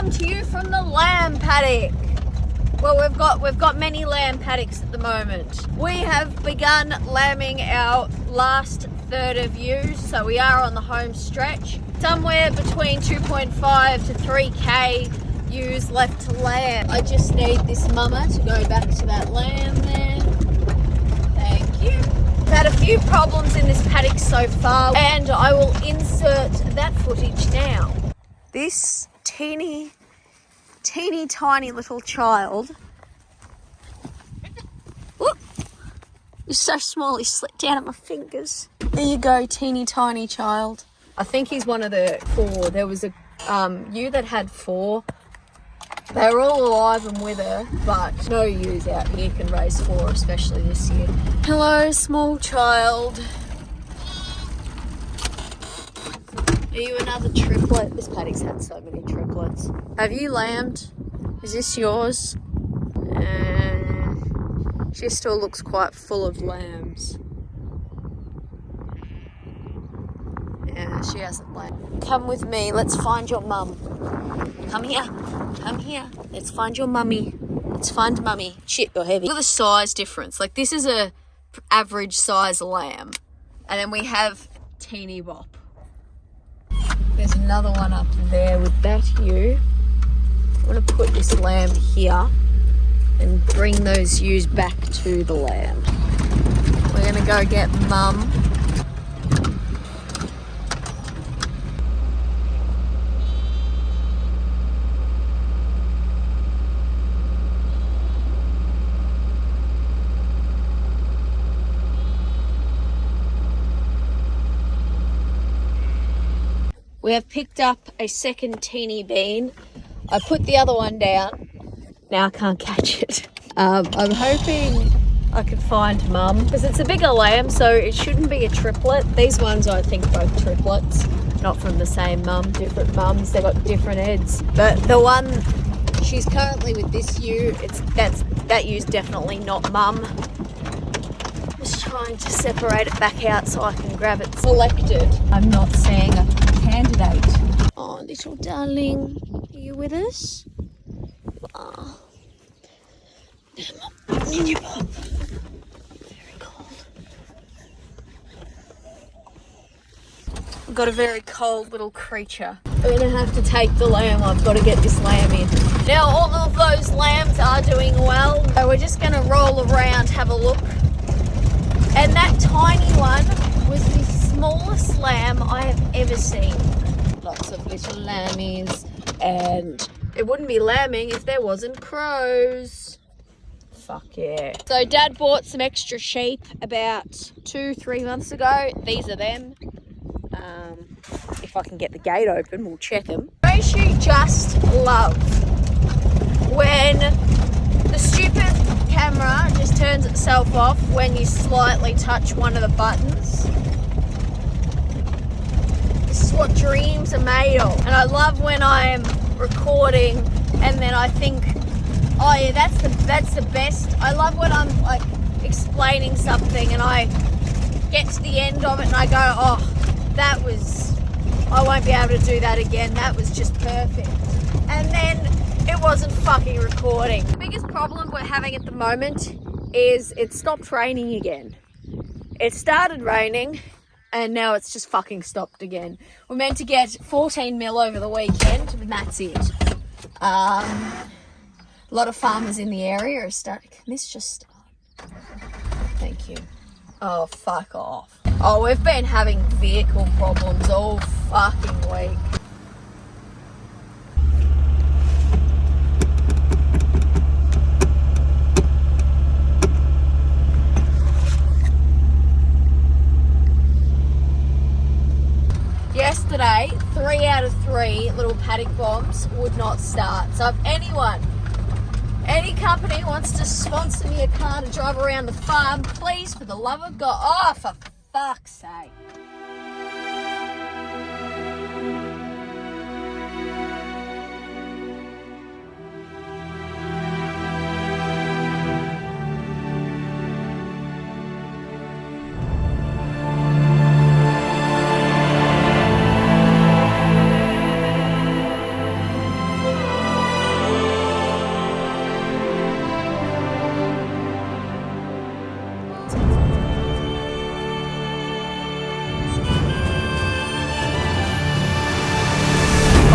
come to you from the lamb paddock. Well, we've got many lamb paddocks at the moment. We have begun lambing our last third of ewes, so we are on the home stretch. Somewhere between 2.5 to 3k ewes left to lamb. I just need this mama to go back to that lamb there. Thank you. We've had a few problems in this paddock so far, and I will insert that footage now. This teeny tiny little child. Look, he's so small he slipped down at my fingers. There you go, teeny tiny child. I think he's one of the 4. There was a ewe that had 4. They were all alive and with her, but no ewes out here can raise 4, especially this year. Hello, small child. Are you another triplet? This paddock's had so many triplets. Have you lambed? Is this yours? She still looks quite full of lambs. Yeah, she hasn't lambed. Come with me, let's find your mum. Come here, come here. Let's find your mummy. Let's find mummy. Shit, you're heavy. Look at the size difference. Like, this is a average size lamb. And then we have teeny bop. There's another one up there with that ewe. I'm going to put this lamb here and bring those ewes back to the lamb. We're going to go get mum. We have picked up a second teeny bean. I put the other one down. Now I can't catch it. I'm hoping I could find mum, because it's a bigger lamb, so it shouldn't be a triplet. These ones are, I think, both triplets, not from the same mum, different mums. They've got different heads. But the one, she's currently with this ewe, that ewe's definitely not mum. Just trying to separate it back out so I can grab it selected. I'm not seeing a candidate. Oh, little darling, are you with us? Oh. In your pop. Very cold. I've got a very cold little creature. We're gonna have to take the lamb. I've got to get this lamb in. Now all of those lambs are doing well, so we're just gonna roll around, have a look. And that tiny one was the smallest lamb I have ever seen. Lots of little lammies, and it wouldn't be lambing if there wasn't crows. Fuck yeah. So Dad bought some extra sheep about 2-3 months ago. These are them. If I can get the gate open, we'll check them. Don't you just love when the stupid camera just turns itself off when you slightly touch one of the buttons? This is what dreams are made of. And I love when I'm recording and then I think, oh yeah, that's the best. I love when I'm like explaining something and I get to the end of it and I go, oh, I won't be able to do that again. That was just perfect. And then it wasn't fucking recording. The biggest problem we're having at the moment is it stopped raining again. It started raining and now it's just fucking stopped again. We're meant to get 14 mil over the weekend and that's it. A lot of farmers in the area are starting. Can this just start? Thank you. Oh, fuck off. Oh, we've been having vehicle problems all fucking week. Yesterday, 3 out of 3 little paddock bombs would not start. So if any company wants to sponsor me a car to drive around the farm, please, for the love of God. Oh, for fuck's sake.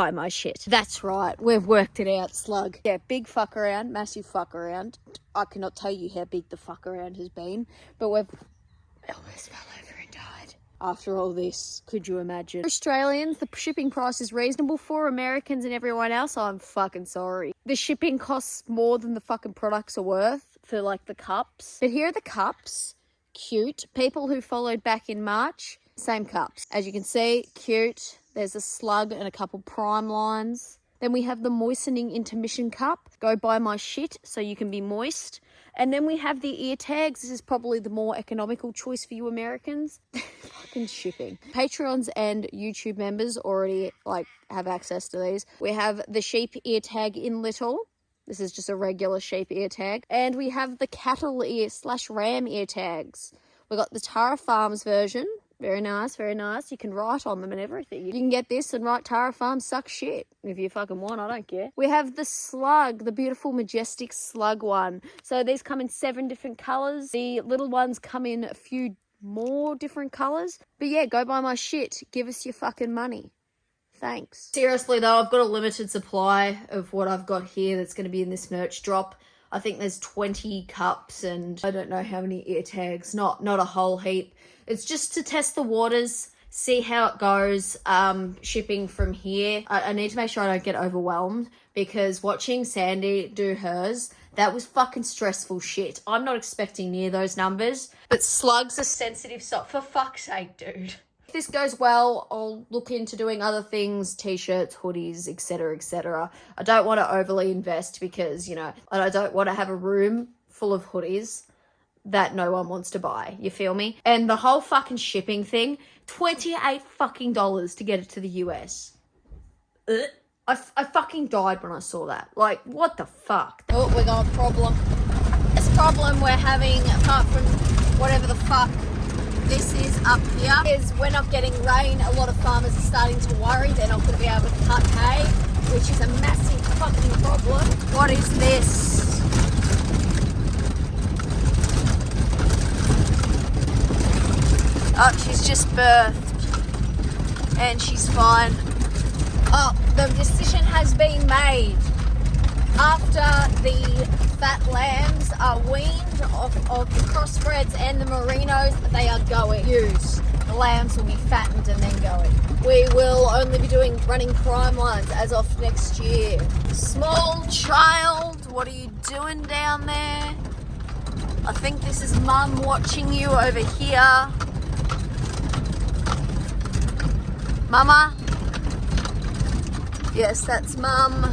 buy my shit. That's right, we've worked it out, slug. Yeah, big fuck around, massive fuck around. I cannot tell you how big the fuck around has been, but we've almost fell over and died. After all this, could you imagine? For Australians, the shipping price is reasonable. For Americans and everyone else, I'm fucking sorry. The shipping costs more than the fucking products are worth for like the cups. But here are the cups. Cute. People who followed back in March, same cups. As you can see, cute. There's a slug and a couple prime lines. Then we have the moistening intermission cup. Go buy my shit so you can be moist. And then we have the ear tags. This is probably the more economical choice for you Americans. Fucking shipping. Patreons and YouTube members already have access to these. We have the sheep ear tag in little. This is just a regular sheep ear tag. And we have the cattle ear / ram ear tags. We got the Tara Farms version. Very nice, very nice. You can write on them and everything. You can get this and write Tara Farm suck shit. If you fucking want, I don't care. We have the slug, the beautiful, majestic slug one. So these come in 7 different colours. The little ones come in a few more different colours. But yeah, go buy my shit. Give us your fucking money. Thanks. Seriously though, I've got a limited supply of what I've got here that's going to be in this merch drop. I think there's 20 cups and I don't know how many ear tags. Not a whole heap. It's just to test the waters, see how it goes, shipping from here. I need to make sure I don't get overwhelmed because watching Sandy do hers, that was fucking stressful shit. I'm not expecting near those numbers, but slugs are sensitive, so for fuck's sake, dude. If this goes well, I'll look into doing other things, t-shirts, hoodies, etc, etc. I don't want to overly invest because, you know, I don't want to have a room full of hoodies that no one wants to buy, you feel me? And the whole fucking shipping thing, $28 fucking to get it to the US. I fucking died when I saw that. Like, what the fuck? Oh, we got a problem. This problem we're having, apart from whatever the fuck this is up here, is we're not getting rain. A lot of farmers are starting to worry they're not going to be able to cut hay, which is a massive fucking problem. What is this? Oh, she's just birthed and she's fine. Oh, the decision has been made. After the fat lambs are weaned off of the crossbreds and the merinos, they are going. Ewes. The lambs will be fattened and then going. We will only be running prime lines as of next year. Small child, what are you doing down there? I think this is Mum watching you over here. Mama? Yes, that's Mum.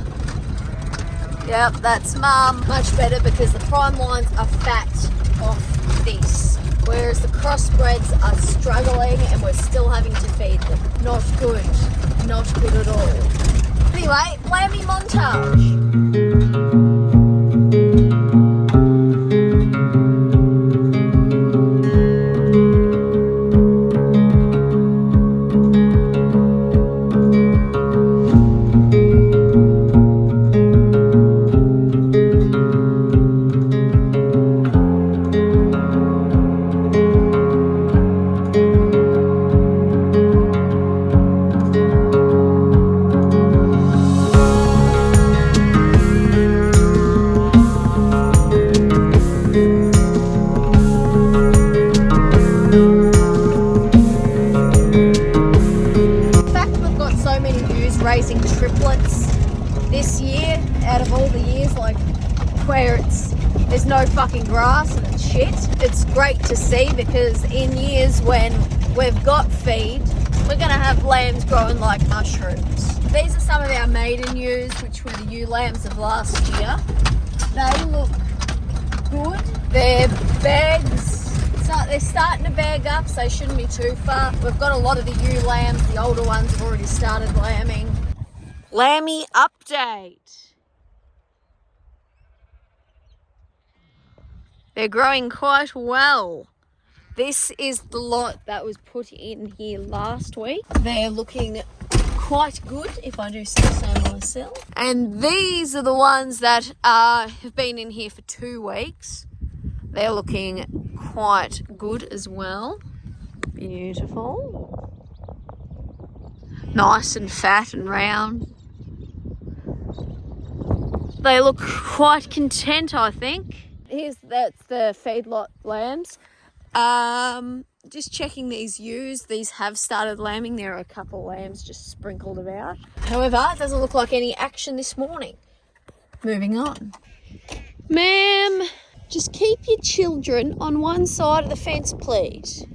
Yep, that's Mum. Much better because the prime lines are fat off this, whereas the crossbreds are struggling and we're still having to feed them. Not good. Not good at all. Anyway, lammy montage. Raising triplets this year out of all the years, like where there's no fucking grass and it's shit. It's great to see because in years when we've got feed, we're gonna have lambs growing like mushrooms. These are some of our maiden ewes, which were the ewe lambs of last year. They look good. Their bags, they're starting to bag up, so they shouldn't be too far. We've got a lot of the ewe lambs. The older ones have already started lambing. Lammy update. They're growing quite well. This is the lot that was put in here last week. They're looking quite good, if I do say so myself. And these are the ones that have been in here for 2 weeks. They're looking quite good as well. Beautiful. Nice and fat and round. They look quite content, I think. That's the feedlot lambs. Just checking these ewes. These have started lambing. There are a couple lambs just sprinkled about. However, it doesn't look like any action this morning. Moving on. Ma'am, just keep your children on one side of the fence, please.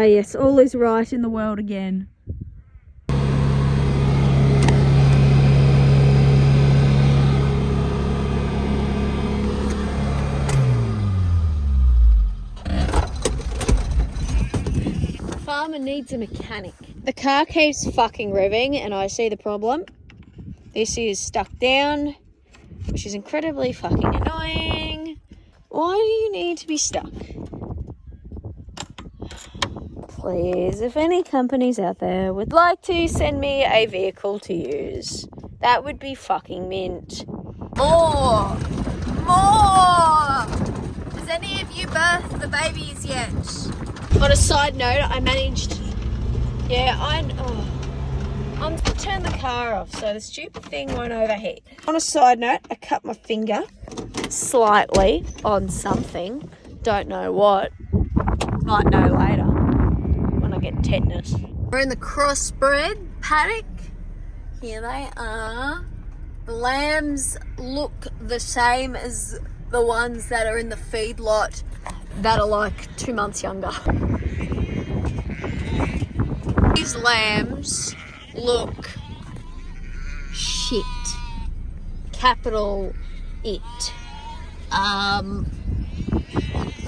Yes, all is right in the world again. The farmer needs a mechanic. The car keeps fucking revving and I see the problem. This is stuck down, which is incredibly fucking annoying. Why do you need to be stuck? Please, if any companies out there would like to send me a vehicle to use, that would be fucking mint. More! Has any of you birthed the babies yet? On a side note, I managed... I'm to turn the car off so the stupid thing won't overheat. On a side note, I cut my finger slightly on something. Don't know what. Might know later. Get tetanus. We're in the crossbred paddock. Here they are. The lambs look the same as the ones that are in the feedlot that are like 2 months younger. These lambs look shit. Capital it.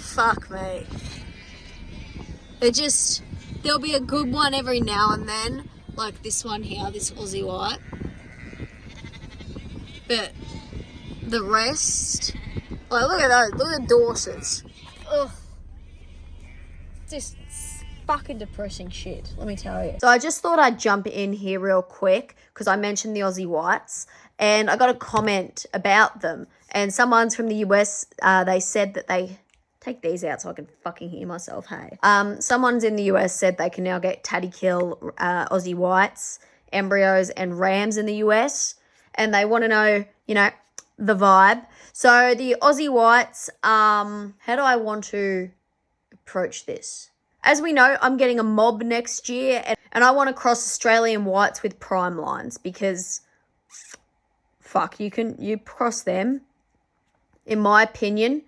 Fuck me. They're just... There'll be a good one every now and then, like this one here, this Aussie white. But the rest, like look at those, look at the Dorsets. Ugh. Just fucking depressing shit, let me tell you. So I just thought I'd jump in here real quick because I mentioned the Aussie whites and I got a comment about them. And someone's from the US, they said that they... Take these out so I can fucking hear myself, hey. Someone's in the US said they can now get Tatty Kill Aussie Whites, embryos and rams in the US. And they want to know, you know, the vibe. So the Aussie Whites, how do I want to approach this? As we know, I'm getting a mob next year. And I want to cross Australian Whites with Primelines because, fuck, you cross them, in my opinion,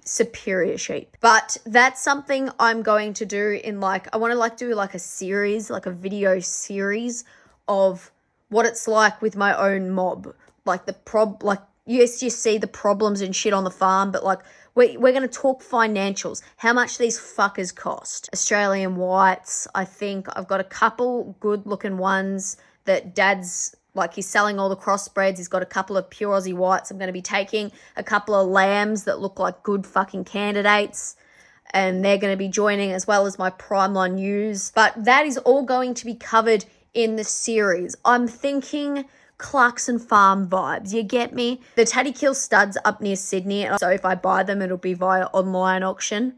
superior sheep. But that's something I'm going to do in I want to do a series, like a video series of what it's like with my own mob. Yes, you see the problems and shit on the farm, but we're going to talk financials. How much these fuckers cost. Australian whites, I think I've got a couple good looking ones that Dad's he's selling all the crossbreds. He's got a couple of pure Aussie whites. I'm going to be taking a couple of lambs that look like good fucking candidates. And they're going to be joining as well as my Primeline ewes. But that is all going to be covered in the series. I'm thinking Clarkson Farm vibes. You get me? The Tatty Kill studs up near Sydney. So if I buy them, it'll be via online auction.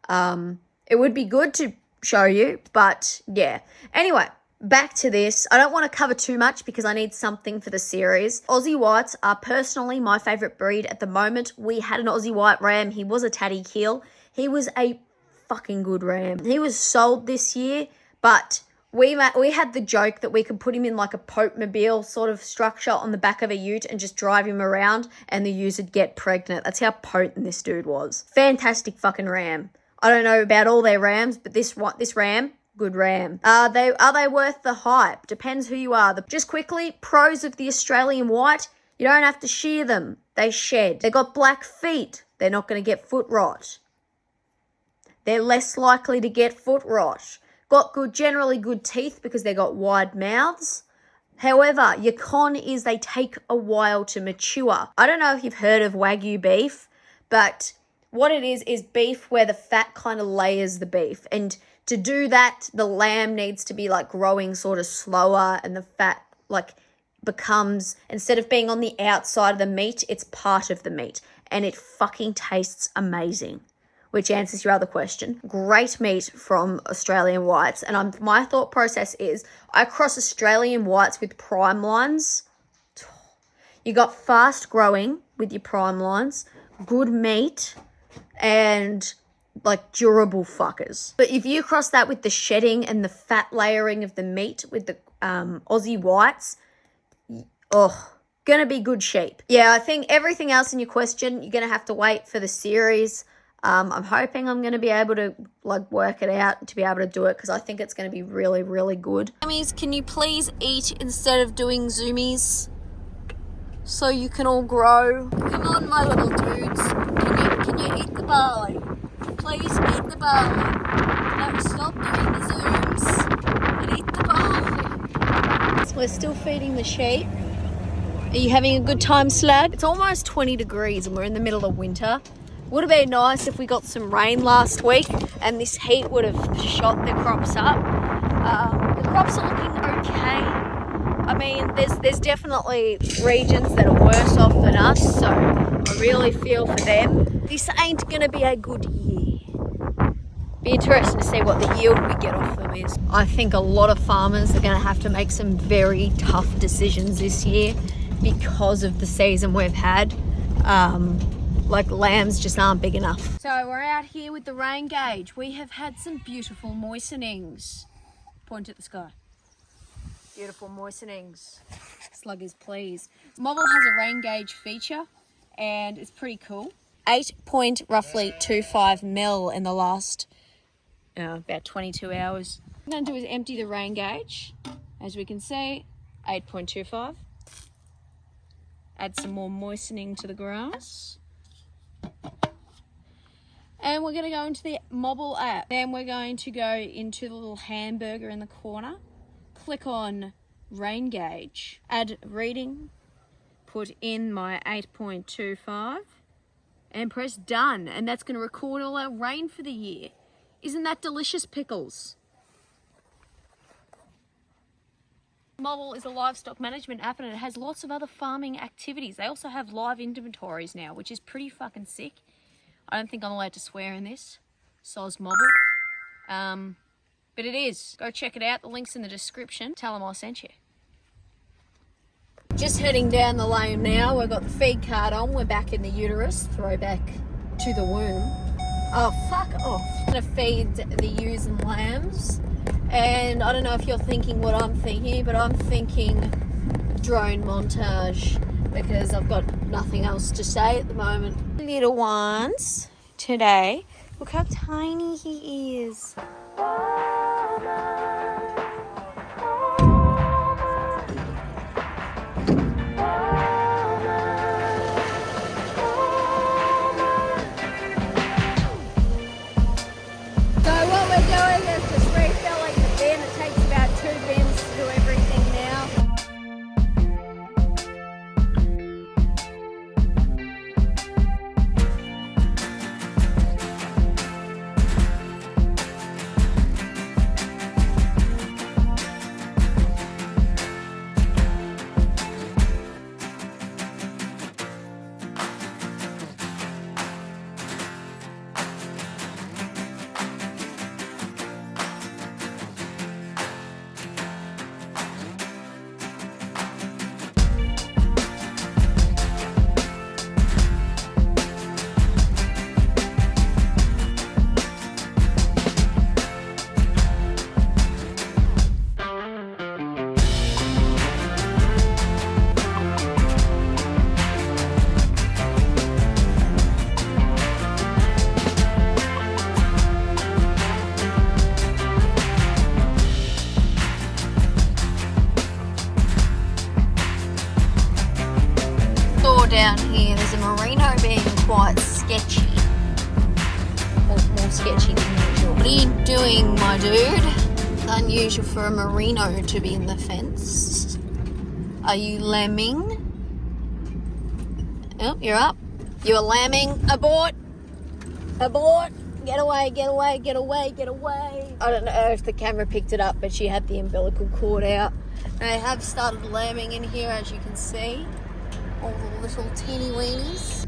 It would be good to show you. But yeah. Anyway. Back to this. I don't want to cover too much because I need something for the series. Aussie Whites are personally my favourite breed at the moment. We had an Aussie White ram. He was a Tatty Kill. He was a fucking good ram. He was sold this year, but we had the joke that we could put him in like a Pope-mobile sort of structure on the back of a ute and just drive him around and the ewes would get pregnant. That's how potent this dude was. Fantastic fucking ram. I don't know about all their rams, but this ram... Good ram. Are they worth the hype? Depends who you are. Just quickly, pros of the Australian white, you don't have to shear them. They shed. They got black feet. They're not going to get foot rot. They're less likely to get foot rot. Got generally good teeth because they got wide mouths. However, your con is they take a while to mature. I don't know if you've heard of Wagyu beef, but what it is beef where the fat kind of layers the beef. And To do that, the lamb needs to be like growing sort of slower, and the fat like becomes, instead of being on the outside of the meat, it's part of the meat, and it fucking tastes amazing. Which answers your other question. Great meat from Australian whites. And my thought process is I cross Australian whites with prime lines. You got fast growing with your prime lines, good meat, and like durable fuckers. But if you cross that with the shedding and the fat layering of the meat with the Aussie whites, gonna be good sheep. Yeah, I think everything else in your question, you're gonna have to wait for the series. I'm hoping I'm going to be able to like work it out to be able to do it, because I think it's going to be really, really good. Zoomies, can you please eat instead of doing zoomies so you can all grow? Come on, my little dudes. Can you eat the barley? Please eat the barley. No, stop doing the zooms and eat the barley. So we're still feeding the sheep. Are you having a good time, Slag? It's almost 20 degrees and we're in the middle of winter. Would have been nice if we got some rain last week and this heat would have shot the crops up. The crops are looking okay. I mean, there's definitely regions that are worse off than us, so I really feel for them. This ain't going to be a good year. Be interesting to see what the yield we get off them is. I think a lot of farmers are going to have to make some very tough decisions this year because of the season we've had. Like lambs just aren't big enough. So we're out here with the rain gauge. We have had some beautiful moistenings. Point at the sky. Beautiful moistenings. Sluggers, please. Mobile has a rain gauge feature and it's pretty cool. 8.25 mil in the last about 22 hours. What I'm going to do is empty the rain gauge. As we can see, 8.25. Add some more moistening to the grass. And we're going to go into the mobile app. Then we're going to go into the little hamburger in the corner. Click on rain gauge. Add reading. Put in my 8.25. And press done. And that's going to record all our rain for the year. Isn't that delicious, pickles? Mobile is a livestock management app and it has lots of other farming activities. They also have live inventories now, which is pretty fucking sick. I don't think I'm allowed to swear in this. Soz Mobile. But it is. Go check it out. The link's in the description. Tell them I sent you. Just heading down the lane now. We've got the feed cart on. We're back in the uterus. Throwback to the womb. Oh, fuck off. I'm going to feed the ewes and lambs. And I don't know if you're thinking what I'm thinking, but I'm thinking drone montage because I've got nothing else to say at the moment. Little ones today, look how tiny he is. Down here, there's a Merino being quite sketchy. More sketcy than usual. What are you doing, my dude? It's unusual for a Merino to be in the fence. Are you lambing? Oh, you're up. You're lambing. Abort! Abort! Get away, get away, get away, get away. I don't know if the camera picked it up, but she had the umbilical cord out. And I have started lambing in here, as you can see. All the little teeny weenies.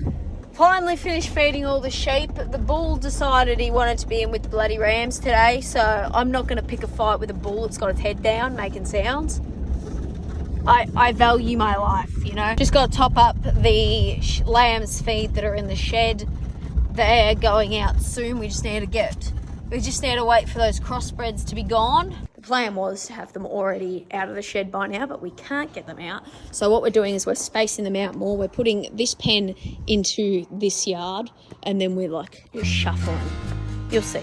Finally finished feeding all the sheep. The bull decided he wanted to be in with the bloody rams today, so I'm not going to pick a fight with a bull that's got its head down making sounds. I value my life, you know. Just got to top up the lamb's feed that are in the shed. They're going out soon. We just need to wait for those crossbreds to be gone. The plan was to have them already out of the shed by now, but we can't get them out. So what we're doing is we're spacing them out more. We're putting this pen into this yard, and then we're shuffling. You'll see.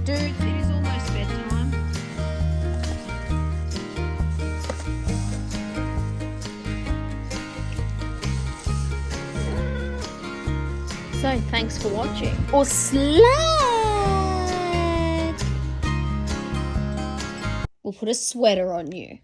Dude, it is almost bedtime. So, thanks for watching. Or slag! We'll put a sweater on you.